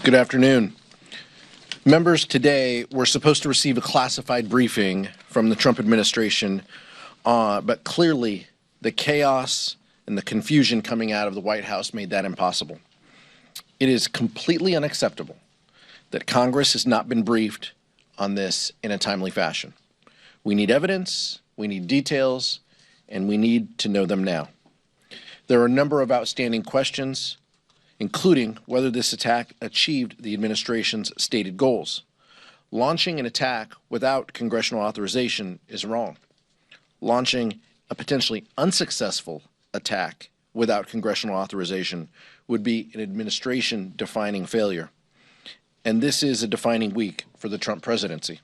Good afternoon. Members, today we're supposed to receive a classified briefing from the Trump administration, but clearly the chaos and the confusion coming out of the White House made that impossible. It is completely unacceptable that Congress has not been briefed on this in a timely fashion. We need evidence, we need details, and we need to know them now. There are a number of outstanding questions, including whether this attack achieved the administration's stated goals. Launching an attack without congressional authorization is wrong. Launching a potentially unsuccessful attack without congressional authorization would be an administration-defining failure. And this is a defining week for the Trump presidency.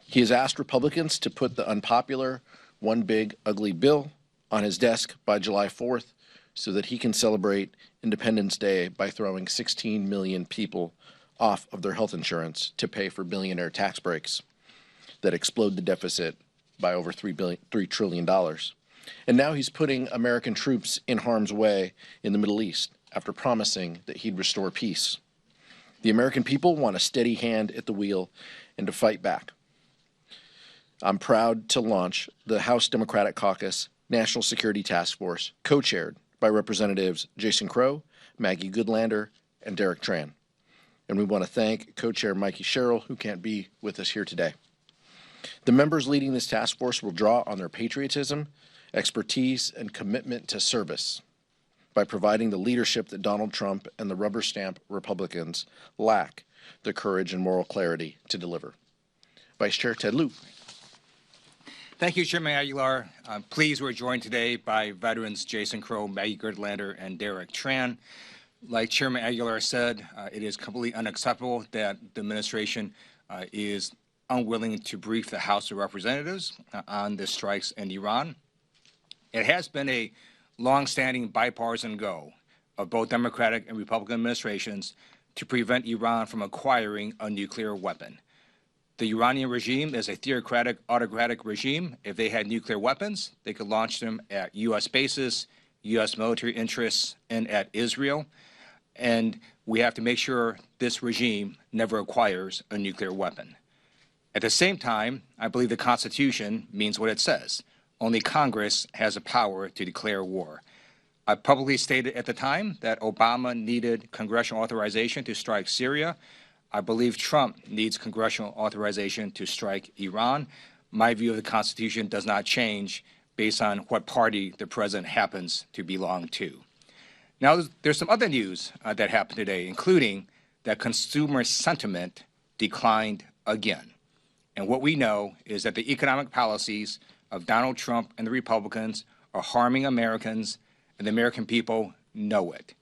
He has asked Republicans to put the unpopular One Big Ugly Bill on his desk by July 4th so that he can celebrate Independence Day by throwing 16 million people off of their health insurance to pay for billionaire tax breaks that explode the deficit by over $3 trillion. And now he's putting American troops in harm's way in the Middle East after promising that he'd restore peace. The American people want a steady hand at the wheel and to fight back. I'm proud to launch the House Democratic Caucus National Security Task Force, co-chaired by Representatives Jason Crow, Maggie Goodlander, and Derek Tran. And we want to thank co-chair Mikey Sherrill, who can't be with us here today. The members leading this task force will draw on their patriotism, expertise, and commitment to service by providing the leadership that Donald Trump and the rubber stamp Republicans lack the courage and moral clarity to deliver. Vice Chair Ted Lieu. Thank you, Chairman Aguilar. I'm pleased we're joined today by veterans Jason Crow, Maggie Goodlander, and Derek Tran. Like Chairman Aguilar said, it is completely unacceptable that the administration is unwilling to brief the House of Representatives on the strikes in Iran. It has been a long-standing bipartisan goal of both Democratic and Republican administrations to prevent Iran from acquiring a nuclear weapon. The Iranian regime is a theocratic, autocratic regime. If they had nuclear weapons, they could launch them at U.S. bases, U.S. military interests, and at Israel. And we have to make sure this regime never acquires a nuclear weapon. At the same time, I believe the Constitution means what it says. Only Congress has the power to declare war. I publicly stated at the time that Obama needed congressional authorization to strike Syria. I believe Trump needs congressional authorization to strike Iran. My view of the Constitution does not change based on what party the president happens to belong to. Now, there's some other news that happened today, including that consumer sentiment declined again. And what we know is that the economic policies of Donald Trump and the Republicans are harming Americans, and the American people know it.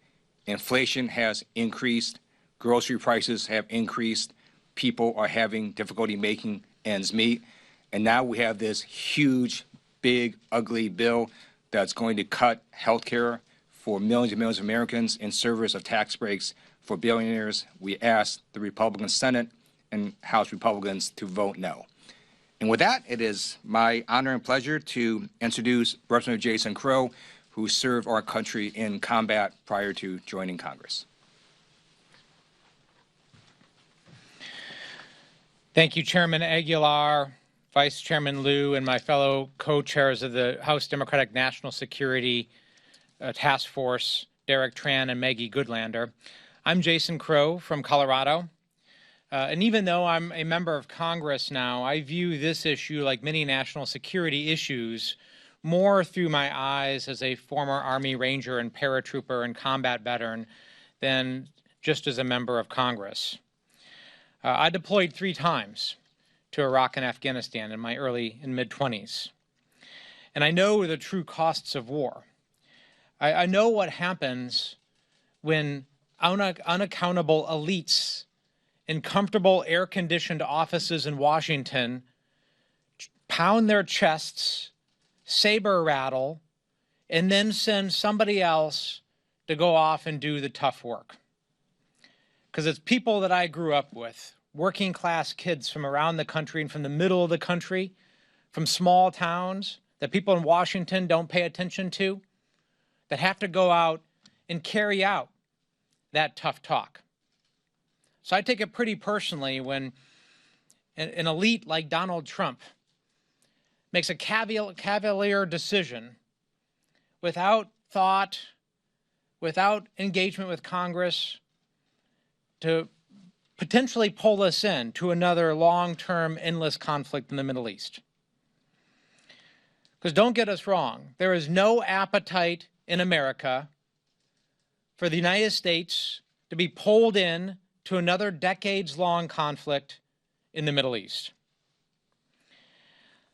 Inflation has increased. Grocery prices have increased. People are having difficulty making ends meet. And now we have this huge, big, ugly bill that's going to cut health care for millions and millions of Americans in service of tax breaks for billionaires. We ask the Republican Senate and House Republicans to vote no. And with that, it is my honor and pleasure to introduce Representative Jason Crow, who served our country in combat prior to joining Congress. Thank you, Chairman Aguilar, Vice Chairman Lieu, and my fellow co-chairs of the House Democratic National Security Task Force, Derek Tran and Maggie Goodlander. I'm Jason Crow from Colorado. And even though I'm a member of Congress now, I view this issue, like many national security issues, more through my eyes as a former Army Ranger and paratrooper and combat veteran than just as a member of Congress. I deployed 3 times to Iraq and Afghanistan in my early and mid-20s. And I know the true costs of war. I know what happens when unaccountable elites in comfortable air-conditioned offices in Washington pound their chests, saber rattle, and then send somebody else to go off and do the tough work. Because it's people that I grew up with, working class kids from around the country and from the middle of the country, from small towns that people in Washington don't pay attention to, that have to go out and carry out that tough talk. So I take it pretty personally when an elite like Donald Trump makes a cavalier decision without thought, without engagement with Congress, to potentially pull us into another long-term endless conflict in the Middle East. Because don't get us wrong, there is no appetite in America for the United States to be pulled in to another decades-long conflict in the Middle East.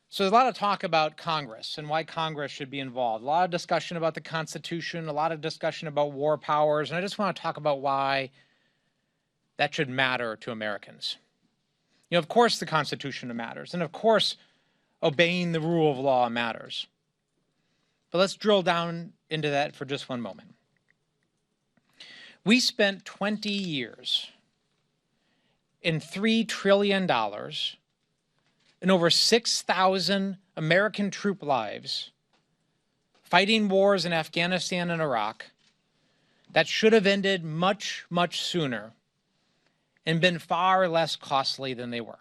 So there's a lot of talk about Congress and why Congress should be involved. A lot of discussion about the Constitution, a lot of discussion about war powers, and I just want to talk about why that should matter to Americans. You know, of course the Constitution matters, and of course obeying the rule of law matters. But let's drill down into that for just one moment. We spent 20 years in $3 trillion and over 6,000 American troop lives fighting wars in Afghanistan and Iraq that should have ended much, much sooner and been far less costly than they were.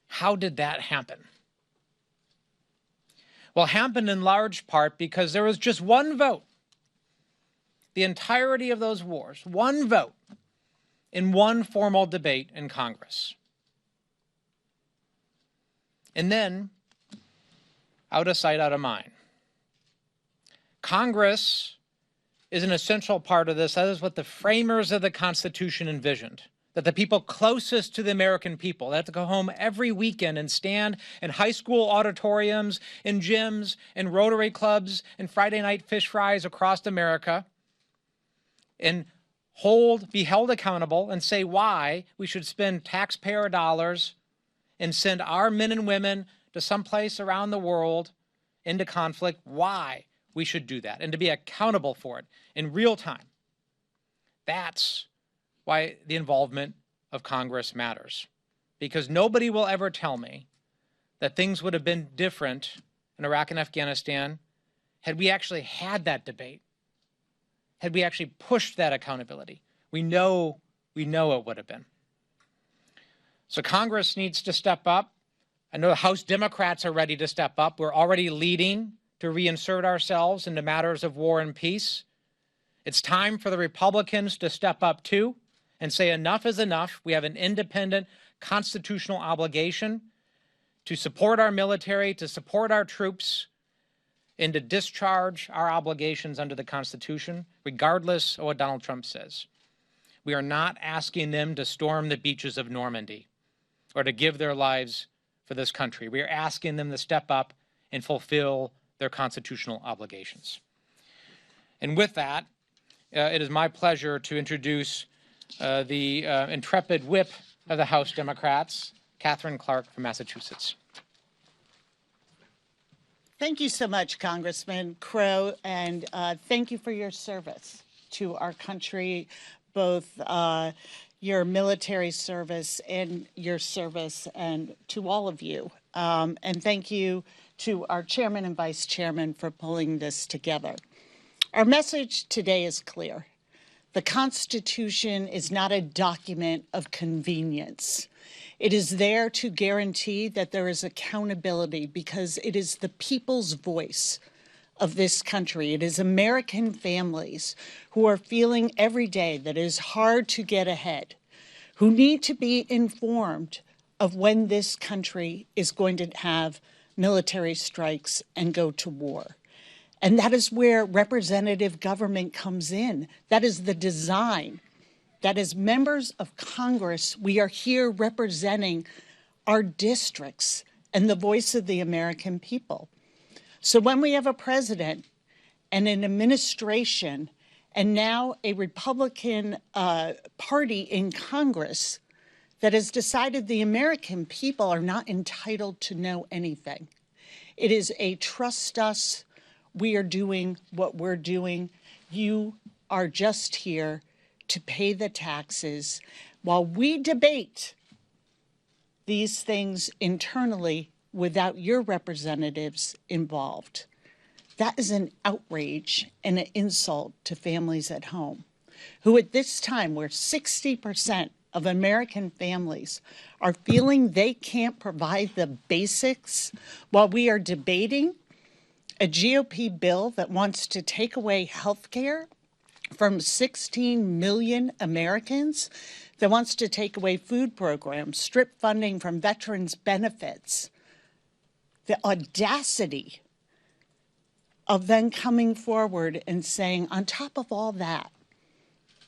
How did that happen? Well, it happened in large part because there was just one vote. The entirety of those wars, one vote in one formal debate in Congress. And then, out of sight, out of mind. Congress is an essential part of this. That is what the framers of the Constitution envisioned, that the people closest to the American people, that have to go home every weekend and stand in high school auditoriums, in gyms, in Rotary clubs, and Friday night fish fries across America, and be held accountable and say why we should spend taxpayer dollars and send our men and women to someplace around the world into conflict, why we should do that, and to be accountable for it in real time. That's why the involvement of Congress matters. Because nobody will ever tell me that things would have been different in Iraq and Afghanistan had we actually had that debate, had we actually pushed that accountability. We know it would have been. So Congress needs to step up. I know the House Democrats are ready to step up. We're already leading to reinsert ourselves into matters of war and peace. It's time for the Republicans to step up too and say enough is enough. We have an independent constitutional obligation to support our military, to support our troops, and to discharge our obligations under the Constitution, regardless of what Donald Trump says. We are not asking them to storm the beaches of Normandy or to give their lives for this country. We are asking them to step up and fulfill their constitutional obligations. And with that, it is my pleasure to introduce the intrepid whip of the House Democrats, Catherine Clark from Massachusetts. Thank you so much, Congressman Crow, and thank you for your service to our country, both your military service and your service, and to all of you. And thank you to our chairman and vice chairman for pulling this together. Our message today is clear. The Constitution is not a document of convenience. It is there to guarantee that there is accountability because it is the people's voice of this country. It is American families who are feeling every day that it is hard to get ahead, who need to be informed of when this country is going to have military strikes and go to war. And that is where representative government comes in. That is the design. That as members of Congress, we are here representing our districts and the voice of the American people. So when we have a president and an administration and now a Republican party in Congress that has decided the American people are not entitled to know anything. It is a trust us, we are doing what we're doing. You are just here to pay the taxes while we debate these things internally without your representatives involved. That is an outrage and an insult to families at home. who at this time, where 60% of American families are feeling they can't provide the basics, while we are debating a GOP bill that wants to take away health care from 16 million Americans, that wants to take away food programs, strip funding from veterans' benefits. The audacity of then coming forward and saying, on top of all that,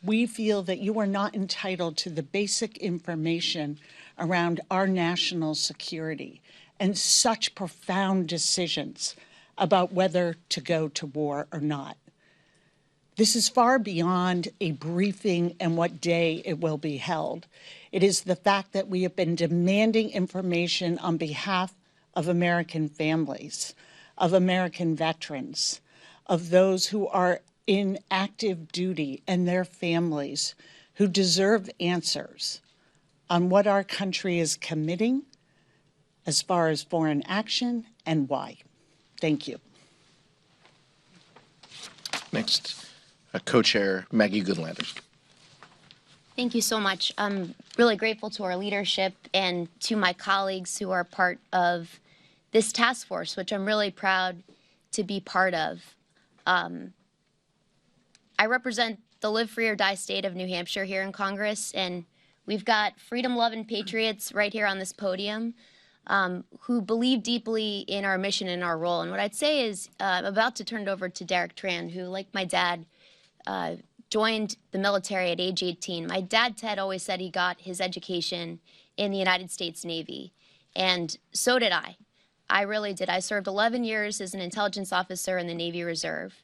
we feel that you are not entitled to the basic information around our national security and such profound decisions about whether to go to war or not. This is far beyond a briefing and what day it will be held. It is the fact that we have been demanding information on behalf of American families, of American veterans, of those who are in active duty and their families, who deserve answers on what our country is committing as far as foreign action and why. Thank you. Next, co-chair Maggie Goodlander. Thank you so much. I'm really grateful to our leadership and to my colleagues who are part of this task force, which I'm really proud to be part of. I represent the live free or die state of New Hampshire here in Congress, and we've got freedom-loving patriots right here on this podium who believe deeply in our mission and our role. And what I'd say is I'm about to turn it over to Derek Tran, who, like my dad, joined the military at age 18. My dad, Ted, always said he got his education in the United States Navy, and so did I. I really did. I served 11 years as an intelligence officer in the Navy Reserve.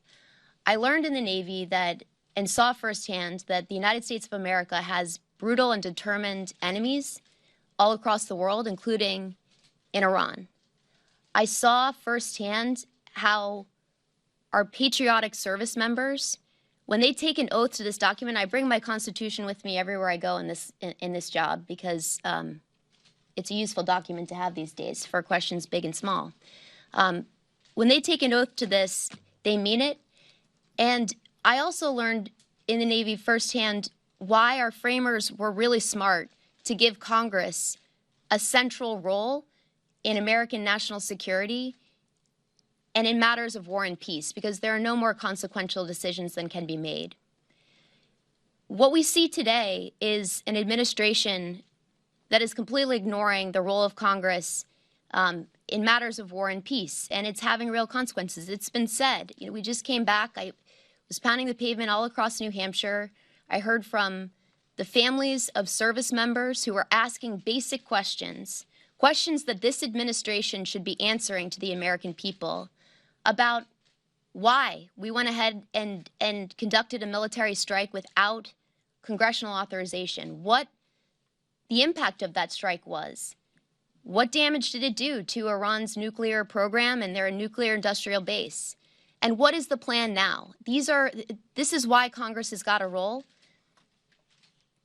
I learned in the Navy that, and saw firsthand, that the United States of America has brutal and determined enemies all across the world, including in Iran. I saw firsthand how our patriotic service members, when they take an oath to this document, I bring my Constitution with me everywhere I go in this job because it's a useful document to have these days for questions big and small. When they take an oath to this, they mean it. And I also learned in the Navy firsthand why our framers were really smart to give Congress a central role in American national security and in matters of war and peace, because there are no more consequential decisions than can be made. What we see today is an administration that is completely ignoring the role of Congress in matters of war and peace, and it's having real consequences. It's been said. You know, we just came back. I was pounding the pavement all across New Hampshire. I heard from the families of service members who are asking basic questions, questions that this administration should be answering to the American people about why we went ahead and conducted a military strike without congressional authorization, what the impact of that strike was. What damage did it do to Iran's nuclear program and their nuclear industrial base? And what is the plan now? This is why Congress has got a role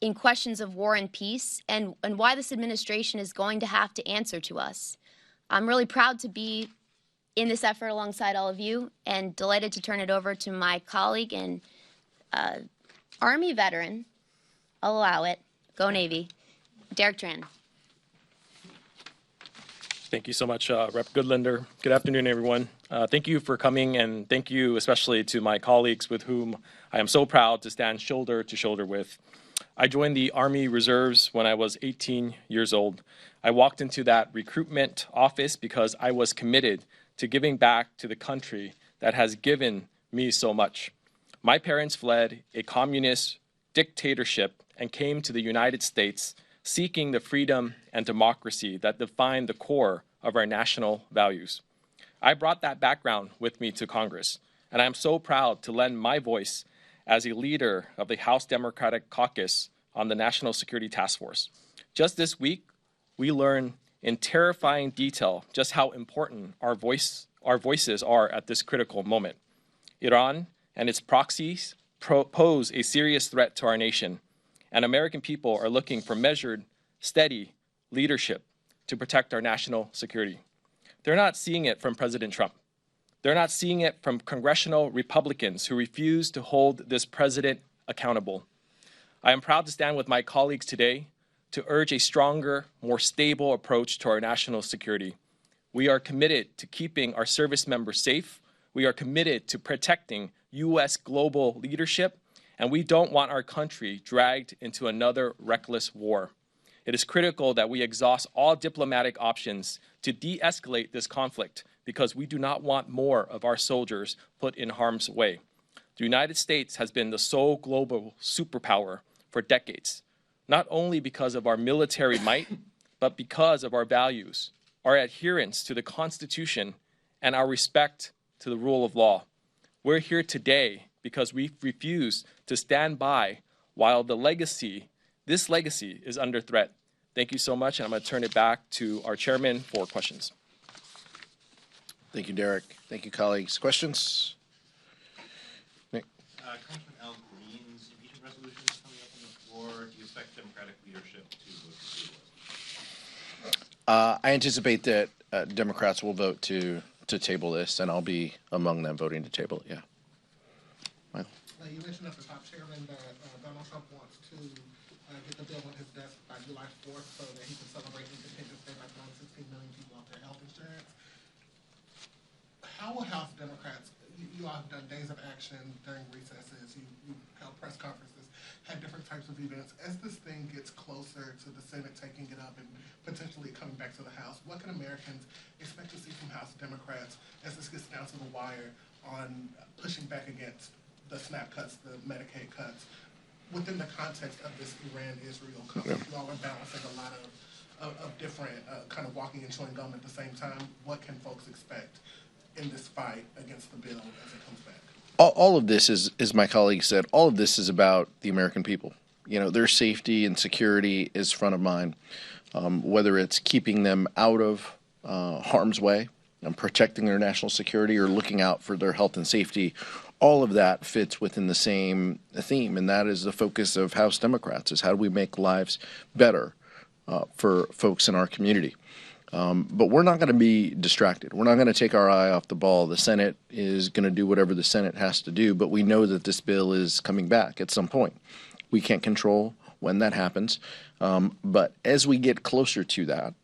in questions of war and peace, and why this administration is going to have to answer to us. I'm really proud to be in this effort alongside all of you, and delighted to turn it over to my colleague and Army veteran, I'll allow it, go Navy, Derek Tran. Thank you so much, Rep. Goodlander. Good afternoon, everyone. Thank you for coming, and thank you especially to my colleagues with whom I am so proud to stand shoulder to shoulder with. I joined the Army Reserves when I was 18 years old. I walked into that recruitment office because I was committed to giving back to the country that has given me so much. My parents fled a communist dictatorship and came to the United States seeking the freedom and democracy that define the core of our national values. I brought that background with me to Congress, and I'm so proud to lend my voice as a leader of the House Democratic Caucus on the National Security Task Force. Just this week, we learned in terrifying detail just how important our voices are at this critical moment. Iran and its proxies pose a serious threat to our nation, and American people are looking for measured, steady leadership to protect our national security. They're not seeing it from President Trump. They're not seeing it from congressional Republicans who refuse to hold this president accountable. I am proud to stand with my colleagues today to urge a stronger, more stable approach to our national security. We are committed to keeping our service members safe. We are committed to protecting U.S. global leadership, and we don't want our country dragged into another reckless war. It is critical that we exhaust all diplomatic options to de-escalate this conflict because we do not want more of our soldiers put in harm's way. The United States has been the sole global superpower for decades, not only because of our military might, but because of our values, our adherence to the Constitution, and our respect to the rule of law. We're here today because we refuse to stand by while this legacy is under threat. Thank you so much, and I'm going to turn it back to our chairman for questions. Thank you, Derek. Thank you, colleagues. Questions? Nick? Congressman Al Green's impeachment resolution is coming up on the floor. Do you expect Democratic leadership to vote to table it? I anticipate that Democrats will vote to table this, and I'll be among them voting to table it, yeah. Michael? You mentioned at the top, Chairman, that Donald Trump wants to get the bill on his desk by July 4th so that he can celebrate Independence Day by throwing 16 million people off their health insurance. How will House Democrats, you all have done days of action during recesses, you held press conferences, had different types of events. As this thing gets closer to the Senate taking it up and potentially coming back to the House, what can Americans expect to see from House Democrats as this gets down to the wire on pushing back against the SNAP cuts, the Medicaid cuts, within the context of this Iran-Israel conflict? You all are balancing a lot of different kind of walking and chewing gum at the same time. What can folks expect in this fight against the bill as it comes back? All of this is, as my colleague said, all of this is about the American people. You know, their safety and security is front of mind, whether it's keeping them out of harm's way and protecting their national security or looking out for their health and safety. All of that fits within the same theme, and that is the focus of House Democrats, is how do we make lives better for folks in our community. But we're not going to be distracted. We're not going to take our eye off the ball. The Senate is going to do whatever the Senate has to do, but we know that this bill is coming back at some point. We can't control when that happens, but as we get closer to that,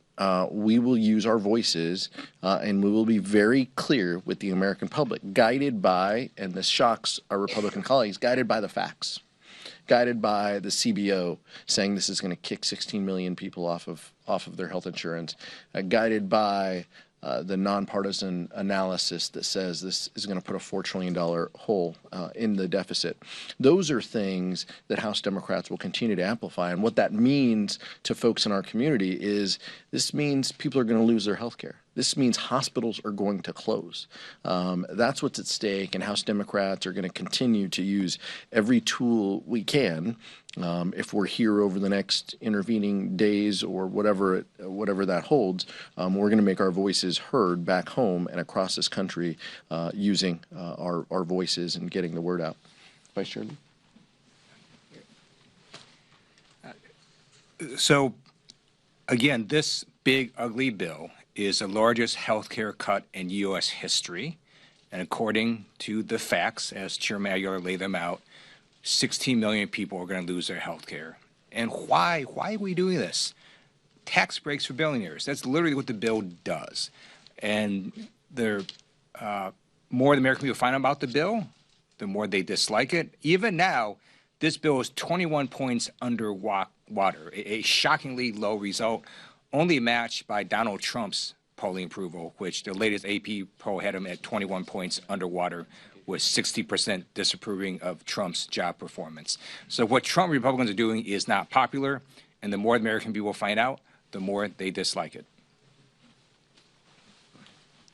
we will use our voices and we will be very clear with the American public, guided by, and this shocks our Republican colleagues, guided by the facts, guided by the CBO saying this is going to kick 16 million people off of their health insurance, guided by the nonpartisan analysis that says this is going to put a $4 trillion hole in the deficit. Those are things that House Democrats will continue to amplify. And what that means to folks in our community is this means people are going to lose their health care. This means hospitals are going to close. That's what's at stake, and House Democrats are going to continue to use every tool we can. If we're here over the next intervening days or whatever that holds, we're going to make our voices heard back home and across this country using our voices and getting the word out. Vice Chair Lee? So, again, this big, ugly bill is the largest health care cut in U.S. history. And according to the facts, as Chairman Aguilar laid them out, 16 million people are going to lose their health care. And why? Why are we doing this? Tax breaks for billionaires. That's literally what the bill does. And the more the American people find out about the bill, the more they dislike it. Even now, this bill is 21 points under water, a shockingly low result, only matched by Donald Trump's polling approval, which the latest AP poll had him at 21 points underwater, with 60% disapproving of Trump's job performance. So what Trump Republicans are doing is not popular, and the more the American people find out, the more they dislike it.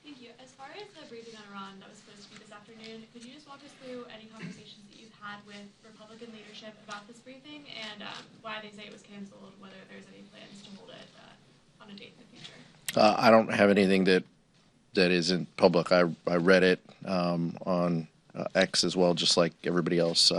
Thank you. As far as the briefing on Iran that was supposed to be this afternoon, could you just walk us through any conversations that you've had with Republican leadership about this briefing and why they say it was canceled, whether there's any plans to hold it on a date in the future? I don't have anything that isn't public. I read it on X as well, just like everybody else.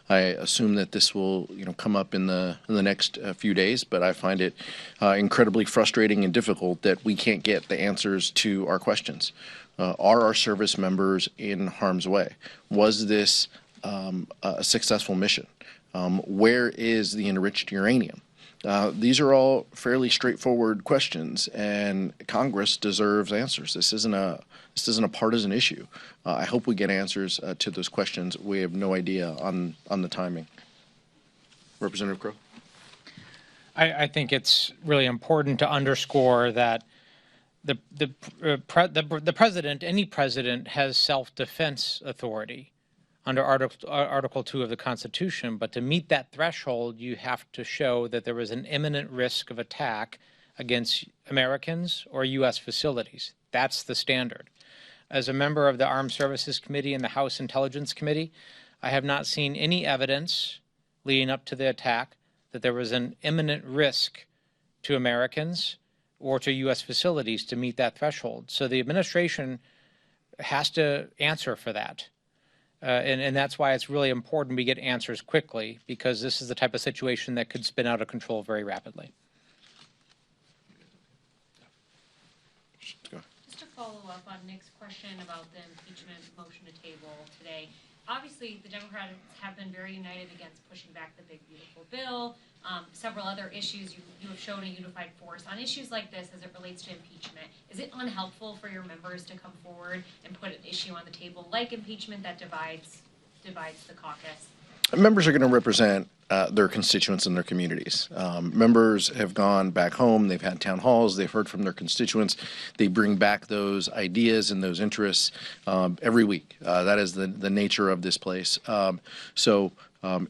I assume that this will come up in the next few days, but I find it incredibly frustrating and difficult that we can't get the answers to our questions. Are our service members in harm's way? Was this a successful mission? Where is the enriched uranium? These are all fairly straightforward questions, and Congress deserves answers. This isn't a partisan issue. I hope we get answers to those questions. We have no idea on the timing. Representative Crow. I think it's really important to underscore that the president, any president, has self-defense authority under Article 2 of the Constitution. But to meet that threshold, you have to show that there was an imminent risk of attack against Americans or U.S. facilities. That's the standard. As a member of the Armed Services Committee and the House Intelligence Committee, I have not seen any evidence leading up to the attack that there was an imminent risk to Americans or to U.S. facilities to meet that threshold. So the administration has to answer for that. And that's why it's really important we get answers quickly, because this is the type of situation that could spin out of control very rapidly. Just to follow up on Nick's question about the impeachment motion to table today. Obviously, the Democrats have been very united against pushing back the big, beautiful bill. Several other issues, you have shown a unified force. On issues like this, as it relates to impeachment, is it unhelpful for your members to come forward and put an issue on the table like impeachment that divides the caucus? Members are going to represent their constituents and their communities. Members have gone back home, they've had town halls, they've heard from their constituents. They bring back those ideas and those interests every week. That is the nature of this place.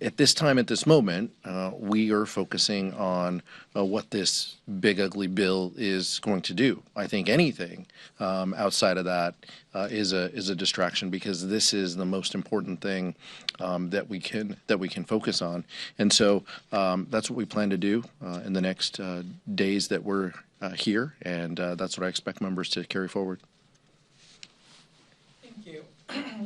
At this time, at this moment, we are focusing on what this big, ugly bill is going to do. I think anything outside of that is a distraction, because this is the most important thing that we can focus on. And so that's what we plan to do in the next days that we're here, and that's what I expect members to carry forward. Thank you.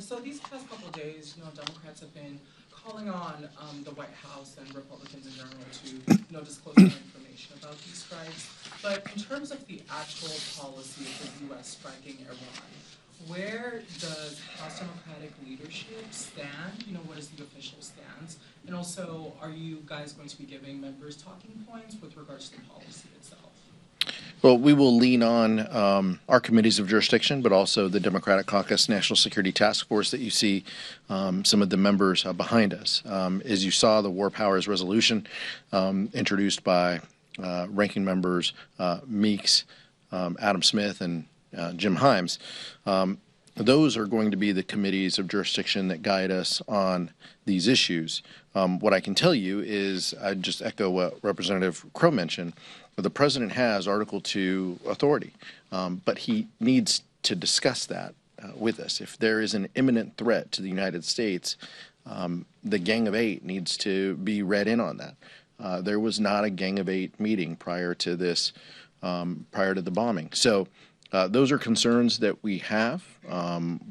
So these past couple of days, Democrats have been calling on the White House and Republicans in general to disclose more information about these strikes. But in terms of the actual policy of the U.S. striking Iran, where does House Democratic leadership stand? What is the official stance? And also, are you guys going to be giving members talking points with regards to the policy itself? Well, we will lean on our committees of jurisdiction, but also the Democratic Caucus National Security Task Force that you see some of the members behind us. As you saw, the War Powers Resolution introduced by ranking members Meeks, Adam Smith, and Jim Himes. Those are going to be the committees of jurisdiction that guide us on these issues. What I can tell you is, I'd just echo what Representative Crow mentioned. The president has Article 2 authority, but he needs to discuss that with us. If there is an imminent threat to the United States, the Gang of Eight needs to be read in on that. There was not a Gang of Eight meeting prior to this, prior to the bombing. So those are concerns that we have.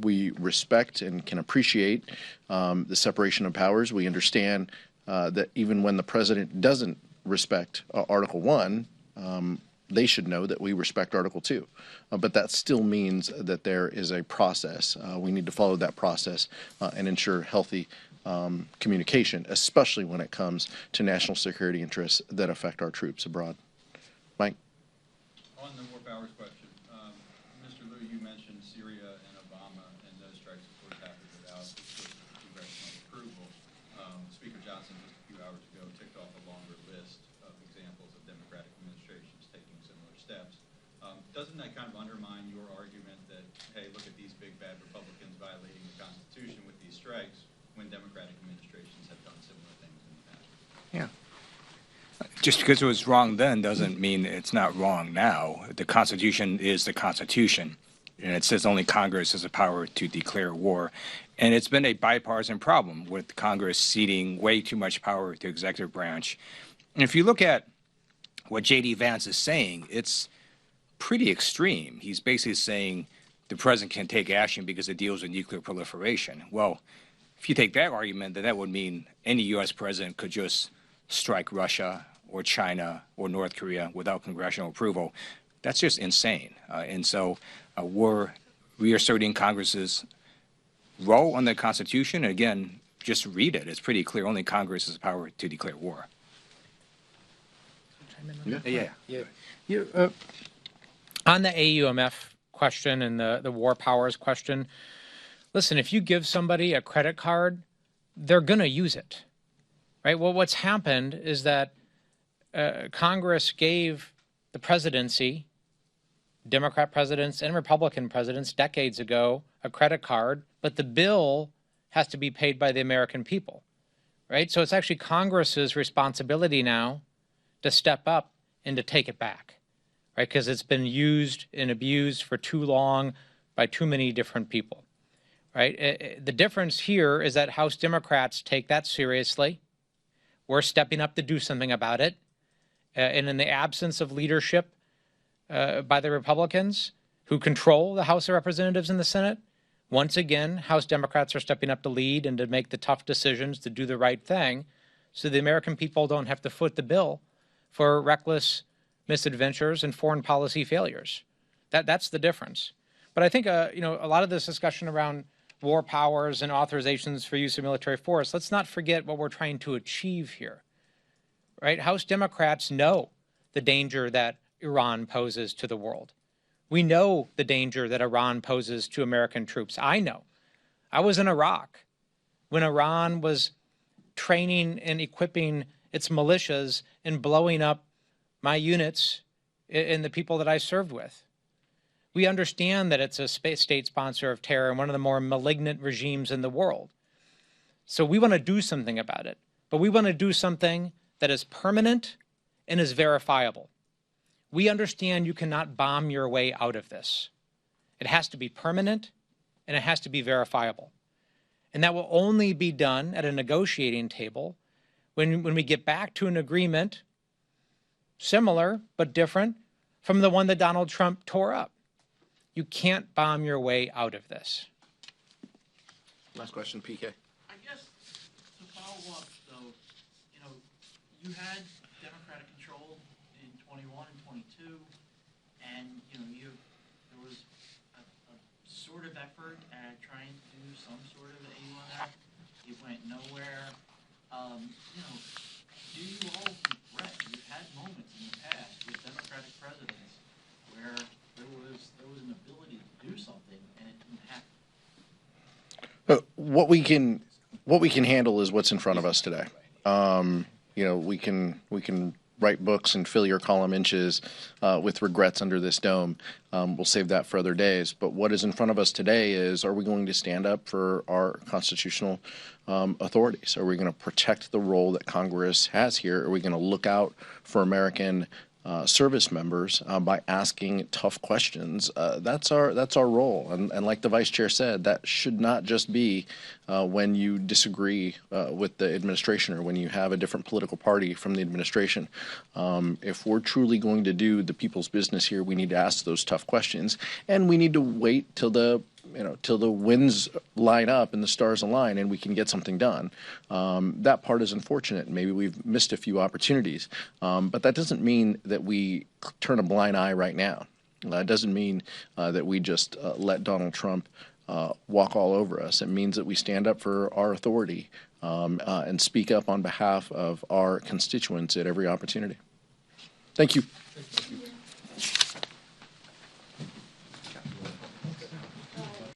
We respect and can appreciate the separation of powers. We understand that even when the president doesn't respect Article 1, they should know that we respect Article 2. But that still means that there is a process. We need to follow that process and ensure healthy communication, especially when it comes to national security interests that affect our troops abroad. Mike? On the War Powers question, Mr. Liu, you mentioned Syria and Obama, and those strikes, of course, happened without congressional approval. Speaker Johnson, just a few hours ago, ticked off a longer list of examples of Democratic administrations taking similar steps. Doesn't that kind of undermine your argument that, hey, look at these big bad Republicans violating the Constitution with these strikes, when Democratic administrations have done similar things in the past? Yeah. Just because it was wrong then doesn't mean it's not wrong now. The Constitution is the Constitution, and it says only Congress has the power to declare war. And it's been a bipartisan problem with Congress ceding way too much power to the executive branch. And if you look at what J.D. Vance is saying, it's pretty extreme. He's basically saying the president can take action because it deals with nuclear proliferation. Well, if you take that argument, then that would mean any U.S. president could just strike Russia or China or North Korea without congressional approval. That's just insane. And so we're reasserting Congress's role on the Constitution. And again, just read it. It's pretty clear. Only Congress has the power to declare war. On the AUMF question and the war powers question, listen, if you give somebody a credit card, they're going to use it, right? Well, what's happened is that Congress gave the presidency, Democrat presidents and Republican presidents decades ago, a credit card, but the bill has to be paid by the American people, right? So it's actually Congress's responsibility now to step up and to take it back, right? Because it's been used and abused for too long by too many different people, right? The difference here is that House Democrats take that seriously. We're stepping up to do something about it. And in the absence of leadership by the Republicans who control the House of Representatives and the Senate, once again, House Democrats are stepping up to lead and to make the tough decisions to do the right thing so the American people don't have to foot the bill for reckless misadventures and foreign policy failures. That's the difference. But I think, a lot of this discussion around war powers and authorizations for use of military force, let's not forget what we're trying to achieve here, right? House Democrats know the danger that Iran poses to the world. We know the danger that Iran poses to American troops. I know. I was in Iraq when Iran was training and equipping its militias and blowing up my units and the people that I served with. We understand that it's a state sponsor of terror and one of the more malignant regimes in the world. So we want to do something about it, but we want to do something that is permanent and is verifiable. We understand you cannot bomb your way out of this. It has to be permanent and it has to be verifiable. And that will only be done at a negotiating table when we get back to an agreement similar but different from the one that Donald Trump tore up. You can't bomb your way out of this. Last question, PK. I guess to follow up, though, you had Democratic control in 21 and 22, and there was a sort of effort at trying to do some sort of AUMF. It went nowhere. Do you all regret you've had moments in the past with Democratic presidents where there was an ability to do something and it didn't happen? What we can handle is what's in front of us today. We can write books and fill your column inches with regrets under this dome. We'll save that for other days. But what is in front of us today is, are we going to stand up for our constitutional authorities? Are we going to protect the role that Congress has here? Are we going to look out for American service members by asking tough questions? That's our role. And like the vice chair said, that should not just be when you disagree with the administration or when you have a different political party from the administration. If we're truly going to do the people's business here, we need to ask those tough questions, and we need to wait till the winds line up and the stars align and we can get something done. That part is unfortunate. Maybe we've missed a few opportunities, but that doesn't mean that we turn a blind eye right now. It doesn't mean that we just let Donald Trump walk all over us. It means that we stand up for our authority and speak up on behalf of our constituents at every opportunity. Thank you.